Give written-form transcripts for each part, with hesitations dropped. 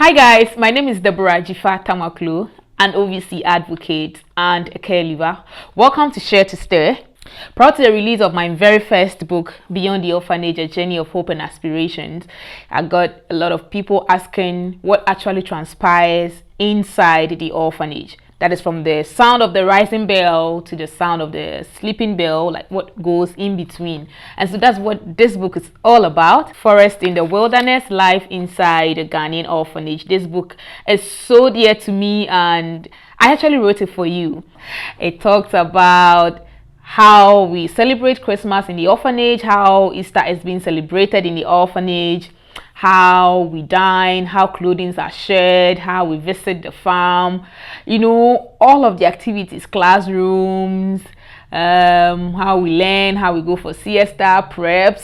Hi guys, my name is Deborah Tamaklu, an OVC advocate and a caregiver. Welcome to Share to Stir. Prior to the release of my very first book, Beyond the Orphanage, A Journey of Hope and Aspirations, I got a lot of people asking what actually transpires inside the orphanage. That is from the sound of the rising bell to the sound of the sleeping bell, like what goes in between. And so that's what this book is all about. Forest in the Wilderness, Life Inside a Ghanaian Orphanage. This book is so dear to me and I actually wrote it for you. It talks about how we celebrate Christmas in the orphanage, how Easter is being celebrated in the orphanage, how we dine, how clothing are shared, how we visit the farm, all of the activities, classrooms, how we learn, how we go for siesta, preps.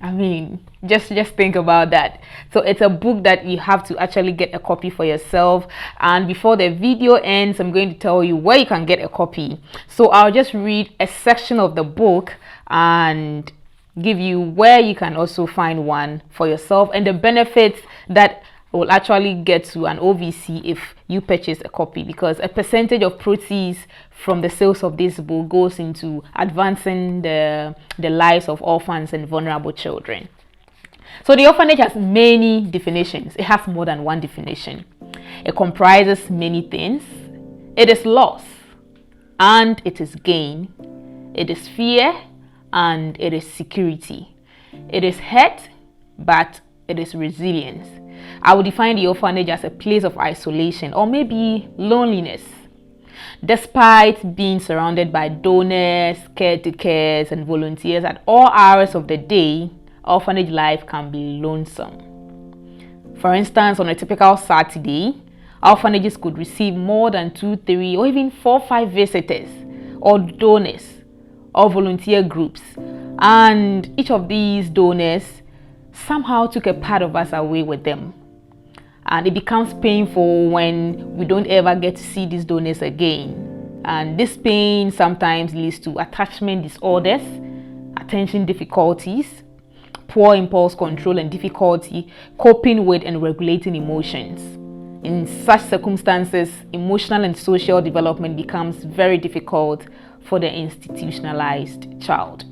I mean, just think about that. So it's a book that you have to actually get a copy for yourself. And before the video ends, I'm going to tell you where you can get a copy. So I'll just read a section of the book and give you where you can also find one for yourself and the benefits that will actually get to an OVC if you purchase a copy, because a percentage of proceeds from the sales of this book goes into advancing the lives of orphans and vulnerable children. So the orphanage has many definitions. It has more than one definition. It comprises many things. It is loss and it is gain. It is fear and it is security. It is hurt, but it is resilience. I would define the orphanage as a place of isolation or maybe loneliness. Despite being surrounded by donors, caretakers, and volunteers at all hours of the day, orphanage life can be lonesome. For instance, on a typical Saturday, orphanages could receive more than 2, 3, or even 4, 5 visitors or donors or volunteer groups, and each of these donors somehow took a part of us away with them, and it becomes painful when we don't ever get to see these donors again. And this pain sometimes leads to attachment disorders, attention difficulties, poor impulse control, and difficulty coping with and regulating emotions. In such circumstances, emotional and social development becomes very difficult for the institutionalized child.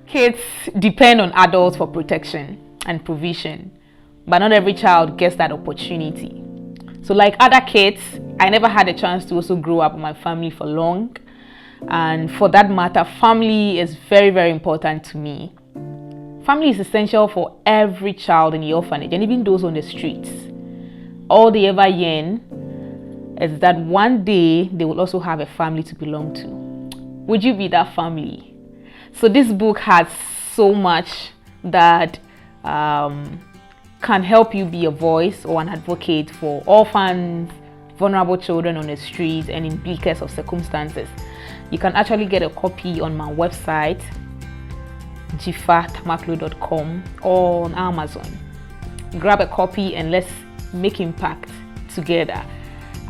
Kids depend on adults for protection and provision, but not every child gets that opportunity. So like other kids, I never had a chance to also grow up with my family for long, and for that matter, family is very, very important to me. Family is essential for every child in the orphanage and even those on the streets. All they ever yearn is that one day they will also have a family to belong to. Would you be that family? So this book has so much that can help you be a voice or an advocate for orphans, vulnerable children on the streets, and in bleakest of circumstances. You can actually get a copy on my website, jifa.tamaklu.com, or on Amazon. Grab a copy and let's make impact together.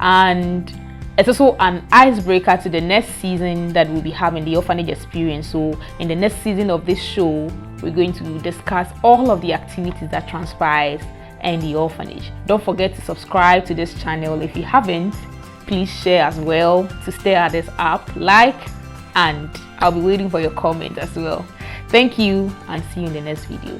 And it's also an icebreaker to the next season that we'll be having, the orphanage experience. So in the next season of this show, we're going to discuss all of the activities that transpires in the orphanage. Don't forget to subscribe to this channel. If you haven't, please share as well to stay at this app, like, and I'll be waiting for your comments as well. Thank you and see you in the next video.